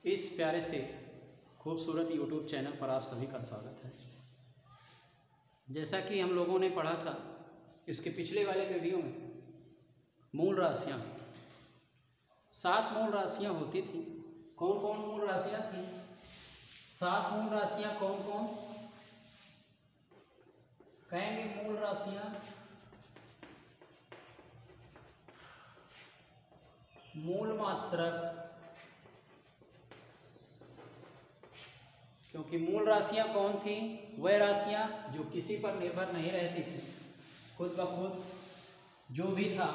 इस प्यारे से खूबसूरत यूट्यूब चैनल पर आप सभी का स्वागत है। जैसा कि हम लोगों ने पढ़ा था इसके पिछले वाले वीडियो में, मूल राशियाँ 7 मूल राशियाँ होती थी। कौन कौन मूल राशियाँ थी? 7 मूल राशियाँ कौन कौन कहेंगे? मूल राशियाँ मूल मात्रक, क्योंकि मूल राशियाँ कौन थी? वह राशियाँ जो किसी पर निर्भर नहीं रहती थी, खुद ब खुद जो भी था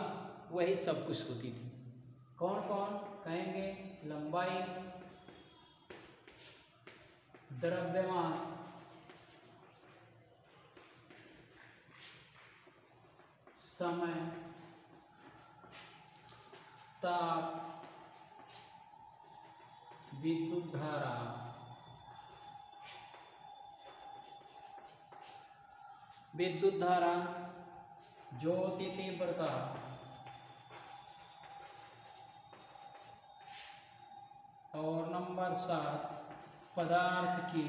वही सब कुछ होती थी। कौन कौन कहेंगे? लंबाई, द्रव्यमान, समय, ताप, विद्युत धारा, ज्योति तीव्रता, और नंबर 7 पदार्थ की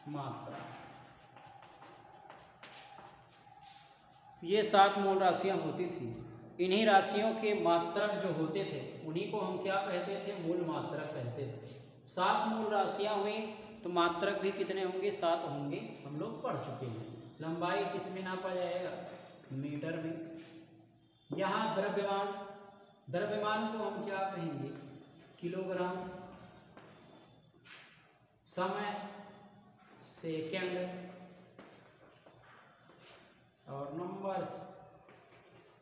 मात्रा। ये 7 मूल राशियां होती थी। इन्हीं राशियों के मात्रक जो होते थे उन्हीं को हम क्या कहते थे? मूल मात्रक कहते थे। 7 मूल राशियां हुई तो मात्रक भी कितने होंगे? 7 होंगे। हम लोग पढ़ चुके हैं। लंबाई किस में नापा जाएगा? मीटर में। यहाँ द्रव्यमान को हम क्या कहेंगे? किलोग्राम। समय सेकंड, और नंबर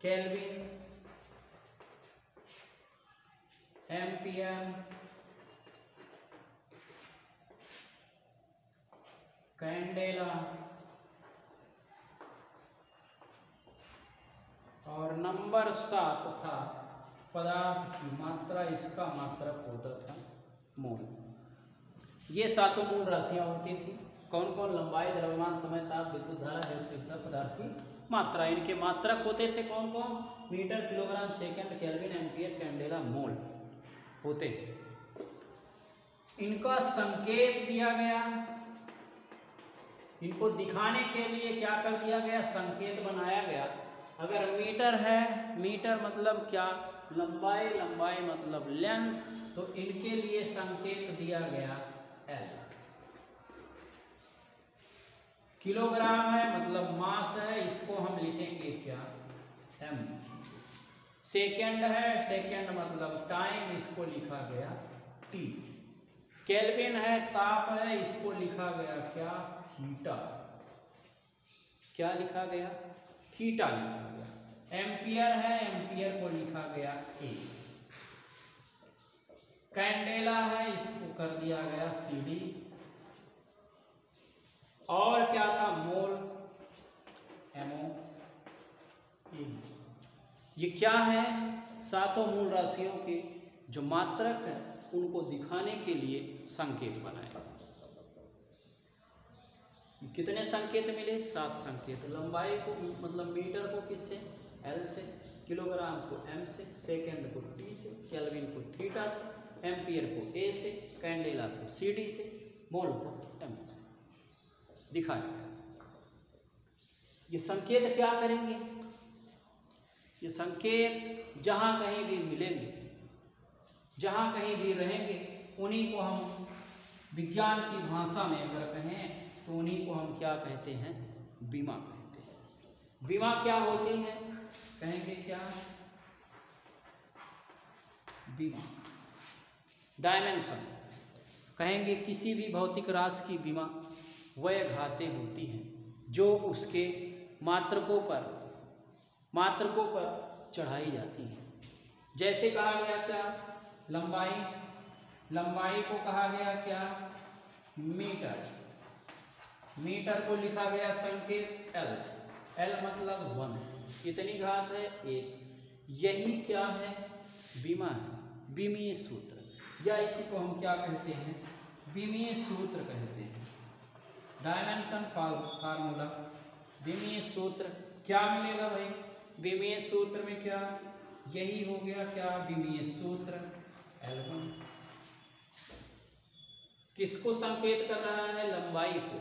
केल्विन, एम्पियर, कैंडेला, और नंबर 7 था पदार्थ की मात्रा। इसका मात्रक होता था मोल। ये 7 मूल राशियां होती थी। कौन कौन? लंबाई, द्रव्यमान, समय, ताप, विद्युत धारा, तीव्रता, पदार्थ की मात्रा। इनके मात्रक होते थे कौन कौन? Metre, kilogram, second, kelvin, ampere, candela, mole होते। इनका संकेत दिया गया। इनको दिखाने के लिए क्या कर दिया गया? संकेत बनाया गया। अगर मीटर है, मीटर मतलब क्या? लंबाई, लंबाई मतलब लेंथ, तो इनके लिए संकेत दिया गया L। किलोग्राम है मतलब मास है, इसको हम लिखेंगे क्या? M। सेकंड है, सेकंड मतलब टाइम, इसको लिखा गया T। केल्विन है, ताप है, इसको लिखा गया क्या? थीटा। क्या लिखा गया? थीटा लिखा गया। एम्पियर है, एम्पियर को लिखा गया A। कैंडेला है, इसको कर दिया गया CD। और क्या था? मोल, MO। ये क्या है? 7 मूल राशियों के जो मात्रक है उनको दिखाने के लिए संकेत बनाए। कितने संकेत मिले? 7 संकेत। लंबाई को मतलब मीटर को किससे? L से, किलोग्राम को M से, सेकंड को T से, केल्विन को थीटा से, एम्पियर को A से, कैंडेला को CD से, मोल को MO से दिखाया। ये संकेत क्या करेंगे? ये संकेत जहाँ कहीं भी मिलेंगे, जहाँ कहीं भी रहेंगे, उन्हीं को हम विज्ञान की भाषा में अगर कहें तो उन्हीं को हम क्या कहते हैं? बीमा कहते हैं। बीमा क्या होती है? कहेंगे क्या? बीमा। डायमेंशन कहेंगे किसी भी भौतिक राशि की बीमा वह घातें होती हैं जो उसके मात्रकों पर चढ़ाई जाती हैं। जैसे कहा गया क्या? लंबाई को कहा गया क्या? मीटर। मीटर को लिखा गया संकेत L मतलब 1। कितनी घात है? 1। यही क्या है? बीमा है, बीमीय सूत्र, या इसी को हम क्या कहते हैं? बीमीय सूत्र कहते हैं। डायमेंशन फार्मूला, बीमीय सूत्र। क्या मिलेगा भाई? बीमीय सूत्र में क्या? यही हो गया क्या? बीमीय सूत्र L1। किसको संकेत कर रहा है? लंबाई को।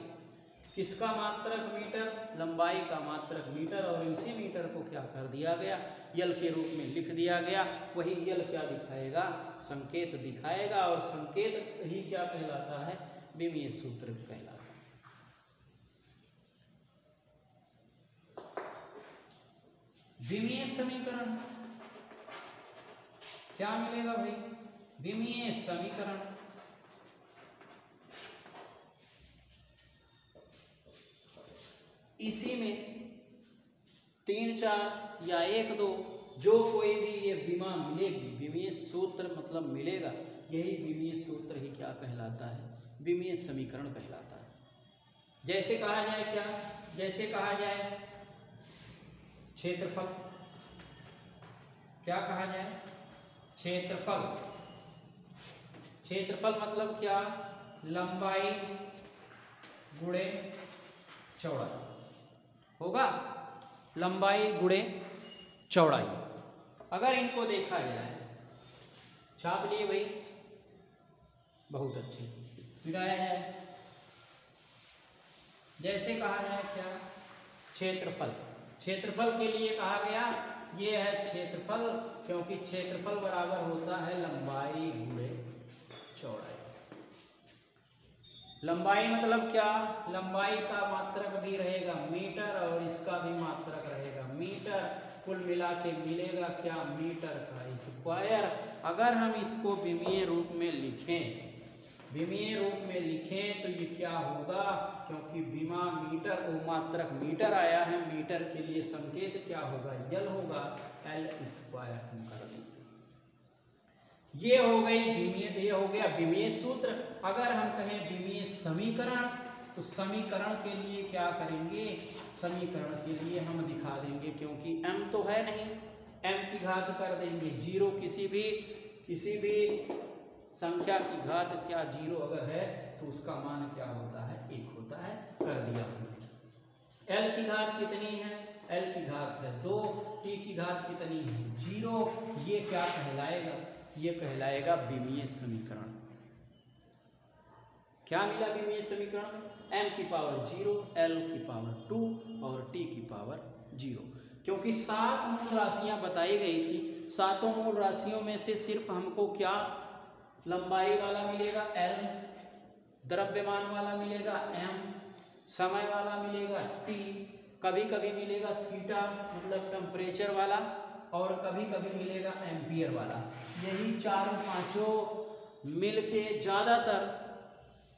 किसका मात्रक? मीटर। लंबाई का मात्रक मीटर, और इसी मीटर को क्या कर दिया गया? यल के रूप में लिख दिया गया। वही यल क्या दिखाएगा? संकेत दिखाएगा, और संकेत ही क्या कहलाता है? विमीय सूत्र कहलाता है। विमीय समीकरण क्या मिलेगा भाई? विमीय समीकरण इसी में 3, 4 या 1, 2 जो कोई भी ये विमा मिलेगी, विमीय सूत्र मतलब मिलेगा, यही विमीय सूत्र ही क्या कहलाता है? विमीय समीकरण कहलाता है। जैसे कहा जाए क्या? जैसे कहा जाए क्षेत्रफल। क्या कहा जाए? क्षेत्रफल। क्षेत्रफल मतलब क्या? लंबाई गुणे चौड़ाई होगा। लंबाई गुणे चौड़ाई। अगर इनको देखा जाए, छाप लिए भाई, बहुत अच्छे, मिलाया जाए। जैसे कहा जाए क्या? क्षेत्रफल। क्षेत्रफल के लिए कहा गया ये है क्षेत्रफल, क्योंकि क्षेत्रफल बराबर होता है लंबाई गुणे चौड़ाई। लंबाई मतलब क्या? लंबाई का मात्रक भी रहेगा मीटर, और इसका भी मात्रक रहेगा मीटर। कुल मिला के मिलेगा क्या? मीटर का स्क्वायर। अगर हम इसको विमीय रूप में लिखें, विमीय रूप में लिखें तो ये क्या होगा? क्योंकि विमा मीटर और मात्रक मीटर आया है, मीटर के लिए संकेत क्या होगा? यल होगा। एल स्क्वायर हम कर देंगे। ये हो गई विमीय, ये हो गया विमीय सूत्र। अगर हम कहें विमीय समीकरण, तो समीकरण के लिए क्या करेंगे? समीकरण के लिए हम दिखा देंगे, क्योंकि m तो है नहीं, m की घात कर देंगे 0। किसी भी संख्या की घात क्या 0 अगर है तो उसका मान क्या होता है? 1 होता है। कर दिया हमने। l की घात कितनी है? l की घात है 2। t की घात कितनी है? 0। ये क्या कहलाएगा? ये कहलाएगा विमीय समीकरण। क्या मिला विमीय समीकरण? m की पावर 0, l की पावर 2 और t की पावर 0। क्योंकि 7 मूल राशियां बताई गई थी, 7 मूल राशियों में से सिर्फ हमको क्या लंबाई वाला मिलेगा l, द्रव्यमान वाला मिलेगा m, समय वाला मिलेगा t, कभी कभी मिलेगा थीटा मतलब टेम्परेचर वाला, और कभी कभी मिलेगा एम्पियर वाला। यही 4-5 मिलके ज़्यादातर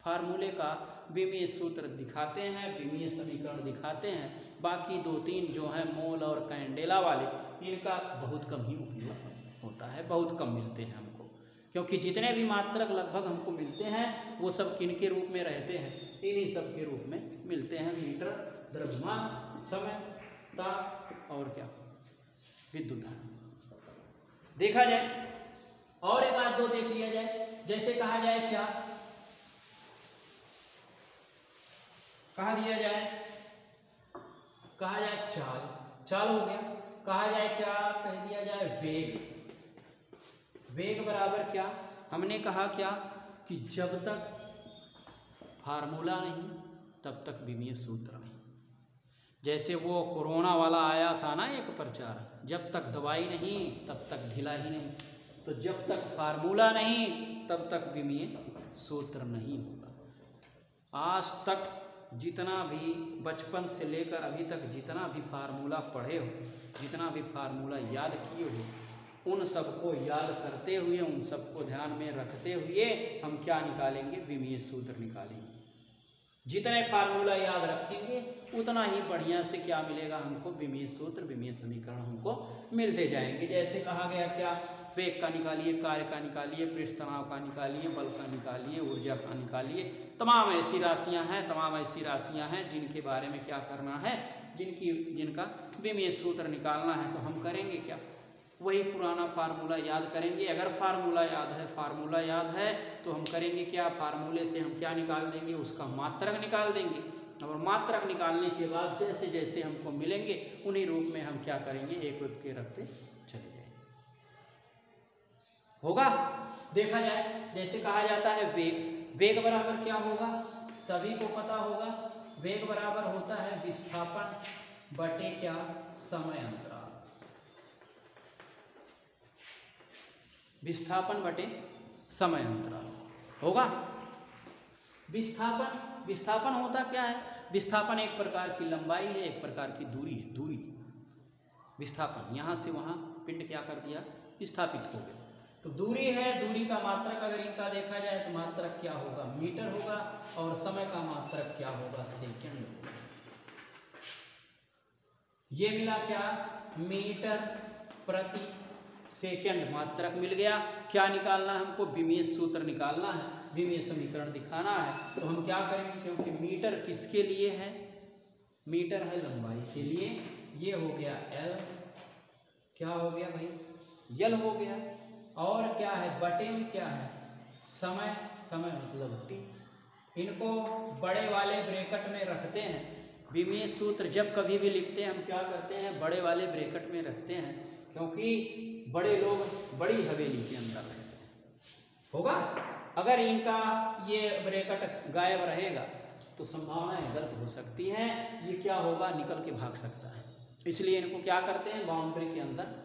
फार्मूले का विमीय सूत्र दिखाते हैं, विमीय समीकरण दिखाते हैं। बाकी 2-3 जो है मोल और कैंडेला वाले, इनका बहुत कम ही उपयोग होता है, बहुत कम मिलते हैं हमको। क्योंकि जितने भी मात्रक लगभग हमको मिलते हैं वो सब किन के रूप में रहते हैं? इन्हीं सब के रूप में मिलते हैं। मीटर, द्रव्यमान, समय, ताप और क्या? विद्युत धारा। देखा जाए और एक आध दो देख लिया जाए। जैसे कहा जाए क्या? कहा दिया जाए, कहा जाए चाल। चाल हो गया। कहा जाए क्या? कह दिया जाए वेग। वेग बराबर क्या? हमने कहा क्या कि जब तक फार्मूला नहीं तब तक विमीय सूत्र नहीं। जैसे वो कोरोना वाला आया था ना एक प्रचार, जब तक दवाई नहीं तब तक ढिला ही नहीं। तो जब तक फार्मूला नहीं तब तक विमीय सूत्र नहीं होगा। आज तक जितना भी बचपन से लेकर अभी तक जितना भी फार्मूला पढ़े हो, जितना भी फार्मूला याद किए हो, उन सबको याद करते हुए, उन सबको ध्यान में रखते हुए हम क्या निकालेंगे? विमीय सूत्र निकालेंगे। जितने फार्मूला याद रखेंगे उतना ही बढ़िया से क्या मिलेगा हमको? विमीय सूत्र, विमीय समीकरण हमको मिलते जाएंगे। जैसे कहा गया क्या? वेग का निकालिए, कार्य का निकालिए, पृष्ठ तनाव का निकालिए, बल का निकालिए, ऊर्जा का निकालिए। तमाम ऐसी राशियां हैं जिनके बारे में क्या करना है, जिनका विमीय सूत्र निकालना है। तो हम करेंगे क्या? वही पुराना फार्मूला याद करेंगे। अगर फार्मूला याद है तो हम करेंगे क्या? फार्मूले से हम क्या निकाल देंगे? उसका मात्रक निकाल देंगे। और मात्रक निकालने के बाद जैसे जैसे हमको मिलेंगे उन्हीं रूप में हम क्या करेंगे? एक एक के रखते चले जाएंगे। होगा? देखा जाए, जैसे कहा जाता है वेग। वेग बराबर क्या होगा, सभी को पता होगा, वेग बराबर होता है विस्थापन बटे क्या, समय अंतराल। विस्थापन बटे समय अंतराल होगा। विस्थापन होता क्या है, विस्थापन एक प्रकार की लंबाई है, एक प्रकार की दूरी है, दूरी विस्थापन, यहाँ से वहाँ पिंड क्या कर दिया, विस्थापित हो गया। तो दूरी है, दूरी का मात्रक अगर इनका देखा जाए तो मात्रक क्या होगा, मीटर होगा, और समय का मात्रक क्या होगा, सेकंड होगा। ये मिला क्या, मीटर प्रति सेकंड मात्रक मिल गया। क्या निकालना है हमको, विमीय सूत्र निकालना है, विमीय समीकरण दिखाना है। तो हम क्या करेंगे, क्योंकि मीटर किसके लिए है, मीटर है लंबाई के लिए, ये हो गया एल, क्या हो गया भाई, यल हो गया, और क्या है बटे में क्या है, समय, समय मतलब टी। इनको बड़े वाले ब्रैकेट में रखते हैं। विमीय सूत्र जब कभी भी लिखते हैं हम क्या करते हैं, बड़े वाले ब्रैकेट में रखते हैं, क्योंकि बड़े लोग बड़ी हवेली के अंदर रहते हैं। होगा, अगर इनका ये ब्रैकेट गायब रहेगा तो संभावनाएं गलत हो सकती हैं, ये क्या होगा, निकल के भाग सकता है। इसलिए इनको क्या करते हैं, बाउंड्री के अंदर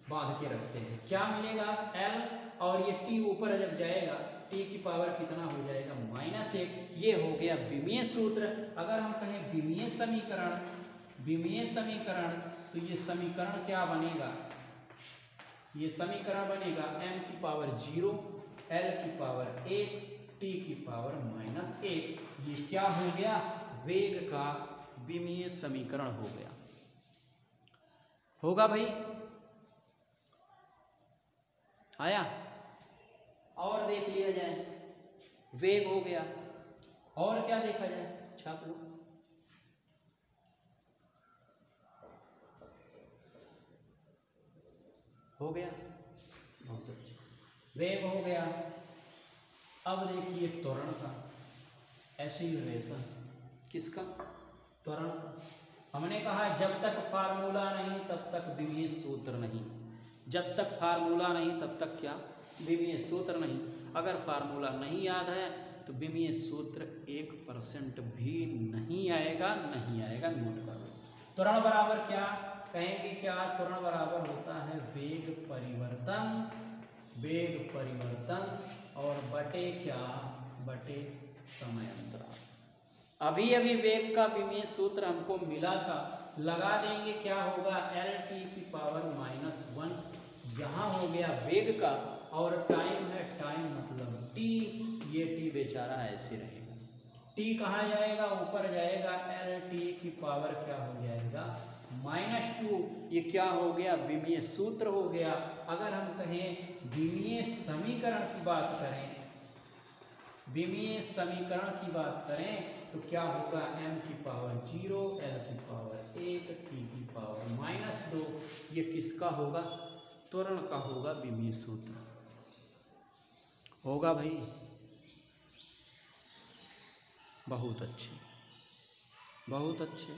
बांध के रखते हैं। क्या मिलेगा, एल, और ये टी ऊपर जब जाएगा, टी की पावर कितना हो जाएगा, -1। ये हो गया विमीय सूत्र। अगर हम कहें विमीय समीकरण, विमीय समीकरण, तो ये समीकरण क्या बनेगा, ये समीकरण बनेगा m की पावर 0, l की पावर 1, t की पावर -1। ये क्या हो गया, वेग का विमीय समीकरण हो गया। होगा भाई, आया। और देख लिया जाए, वेग हो गया, और क्या देखा जाए, छाप लो। हो गया, बहुत अच्छा, वेग हो गया। अब देखिए त्वरण का, एक्सीलरेशन किसका, त्वरण का। हमने कहा जब तक फार्मूला नहीं तब तक विमीय सूत्र नहीं, जब तक फार्मूला नहीं तब तक क्या, विमीय सूत्र नहीं। अगर फार्मूला नहीं याद है तो विमीय सूत्र 1% भी नहीं आएगा, नहीं आएगा, नोट कर लो। त्वरण बराबर क्या कहेंगे, क्या त्वरण बराबर होता है वेग परिवर्तन, वेग परिवर्तन, और बटे क्या, बटे समय अंतराल। अभी अभी वेग का विमीय सूत्र हमको मिला था, लगा देंगे, क्या होगा, एल टी की पावर -1, यहाँ हो गया वेग का, और टाइम है, टाइम मतलब टी, ये टी बेचारा ऐसे रहेगा, टी कहाँ जाएगा, ऊपर जाएगा, एल टी की पावर क्या हो जाएगा, -2। ये क्या हो गया, विमीय सूत्र हो गया। अगर हम कहें विमीय समीकरण की बात करें, विमीय समीकरण की बात करें तो क्या होगा, m की पावर 0, l की पावर 1, t की पावर -2। ये किसका होगा, त्वरण का होगा विमीय सूत्र। होगा भाई, बहुत अच्छे, बहुत अच्छे।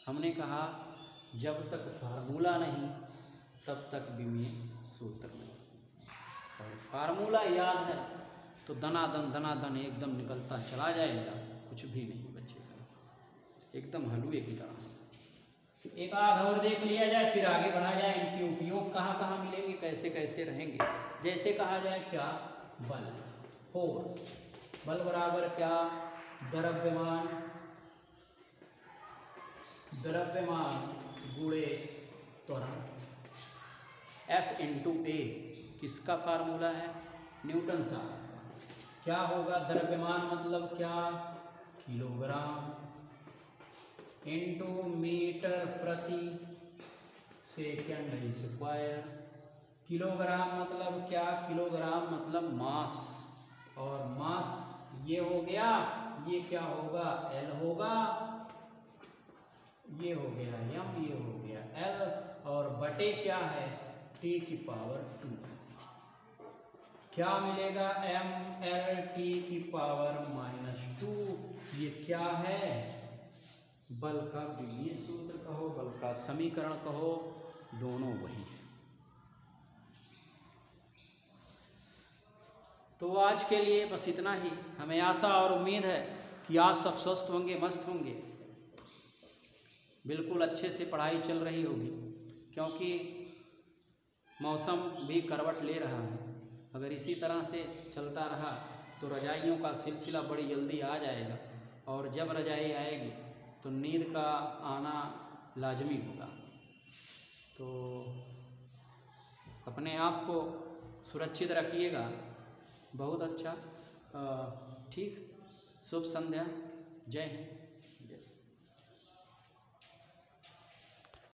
हमने कहा जब तक फार्मूला नहीं तब तक विमीय सूत्र नहीं, और फार्मूला याद है तो दनादन एकदम निकलता चला जाएगा, कुछ भी नहीं बचेगा, एकदम हलवे की तरह। एक आध और देख लिया जाए, फिर आगे बढ़ा जाए, इनके उपयोग कहाँ कहाँ मिलेंगे, कैसे कैसे रहेंगे। जैसे कहा जाए क्या, बल, फोर्स, बल बराबर क्या, द्रव्यमान, द्रव्यमान गुणे त्वरण, F×A किसका फार्मूला है, न्यूटन साहब का। क्या होगा, द्रव्यमान मतलब क्या, किलोग्राम, इंटू मीटर प्रति सेकंड स्क्वायर। किलोग्राम मतलब क्या, किलोग्राम मतलब मास, और मास ये हो गया, ये क्या होगा, L होगा, ये हो गया m, ये हो गया L, और बटे क्या है, t की पावर 2। क्या मिलेगा, mL t की पावर -2। ये क्या है, बल का विमीय सूत्र कहो, बल का समीकरण कहो, दोनों वही है। तो आज के लिए बस इतना ही। हमें आशा और उम्मीद है कि आप सब स्वस्थ होंगे, मस्त होंगे, बिल्कुल अच्छे से पढ़ाई चल रही होगी, क्योंकि मौसम भी करवट ले रहा है। अगर इसी तरह से चलता रहा तो रजाइयों का सिलसिला बड़ी जल्दी आ जाएगा, और जब रजाई आएगी तो नींद का आना लाजमी होगा। तो अपने आप को सुरक्षित रखिएगा। बहुत अच्छा। ठीक। शुभ संध्या। जय हिंद।